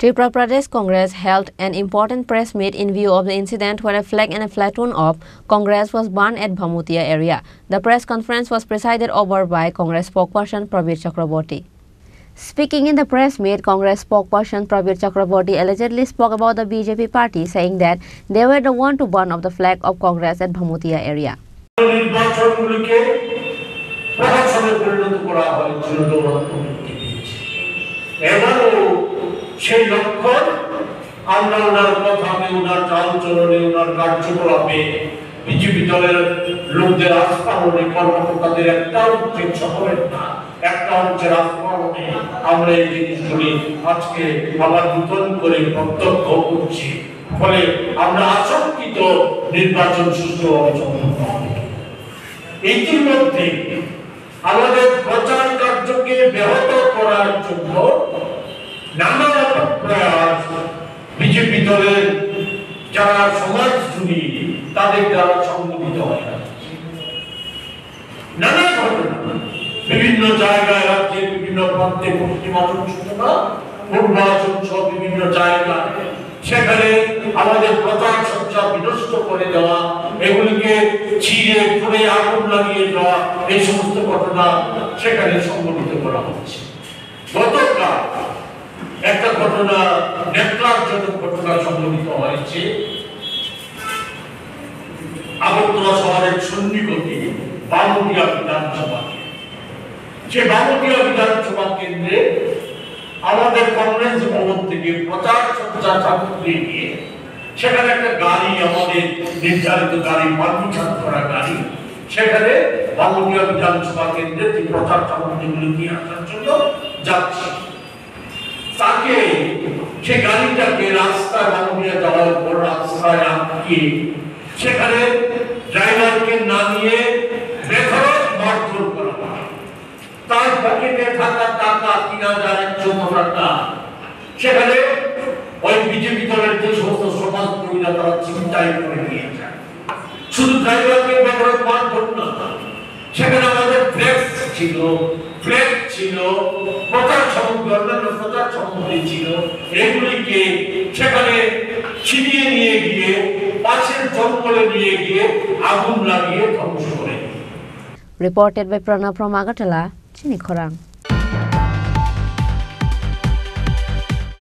Tripura Pradesh Congress held an important press meet in view of the incident where a flag and a platoon of Congress was burned at Bhamutia area. The press conference was presided over by Congress spokesperson Prabir Chakraborty. Speaking in the press meet, Congress spokesperson Prabir Chakraborty allegedly spoke about the BJP party, saying that they were the one to burn up the flag of Congress at Bhamutia area. সেই লক্ষণ আমরা ওনার কথাতে ওনার চালচলনে ওনার কার্যকলাপে BJP দলের লোকদের আস্থানে কর্মকর্তাদের একটা উচ্ছেদ শহরের না একটা অংশের আস্থানে আমরা এই জিনিসগুলি আজকে আবার নতুন করে প্রত্যক্ষ করছি। ফলে আমরা আশঙ্কিত নির্বাচন সুষ্ঠুভাবে সম্পন্ন হবে। ইতিমধ্যে আমাদের প্রচার কার্যকে ব্যাহত করার জন্য নানা প্রয়াস বিজেপি দলের যারা সমাজজীবী তাদের দ্বারা সংগঠিত হয় নানা ঘটনা বিভিন্ন জায়গায় রাজ্যের বিভিন্ন প্রান্তে পশ্চিমাঞ্চল সূচনা পূর্বাঞ্চল সহ বিভিন্ন জায়গায় সেখানে আমাদের প্রচার সজ্জা বিনষ্ট করে দেওয়া এগুলিকে ছিঁড়ে পুড়ে আগুন লাগিয়ে দেওয়া এই সমস্ত ঘটনা সেখানে সংগঠিত করা হচ্ছে। গতকাল একটা ঘটনা নেকড়াজনক ঘটনা সংঘটিত হয়েছে আগরতলা শহরের সন্নিকটে বামুটিয়া বিধানসভা। সে বামুটিয়া বিধানসভা কেন্দ্রে আমাদের কংগ্রেস ভবন থেকে প্রচার সজ্জা সামগ্রী নিয়ে সেখানে একটা গাড়ি আমাদের নির্ধারিত গাড়ি পারমিশন করা গাড়ি সেখানে বামুটিয়া বিধানসভা কেন্দ্রে যে প্রচার সামগ্রীগুলি নিয়ে আসার জন্য যাচ্ছে। তাকে সে গাড়িটাকে রাস্তায় বামুটিয়া যাওয়ার পর রাস্তায় আটকে সেখানে ড্রাইভারকে নামিয়ে বেধড়ক মারধর করা হয়। তার পকেটে থাকা টাকা ৩,১০০ টাকা সেখানে ওই বিজেপি দলের যে সমস্ত সমাজকর্মীরা তারা ছিনতাই করে নিয়ে যায়। শুধু ড্রাইভারকে বেধড়ক মারধর না, সেখানে আমাদের ফ্লেক্স ছিল, ফ্ল্যাগ ছিল, প্রচার সামগ্রী অন্যান্য প্রচার সামগ্রী ছিল, এগুলিকে সেখানে ছিনিয়ে নিয়ে গিয়ে পাশের জঙ্গলে নিয়ে গিয়ে আগুন লাগিয়ে ধ্বংস করে। Reported by Pranav from Agartala, Chini Khorang.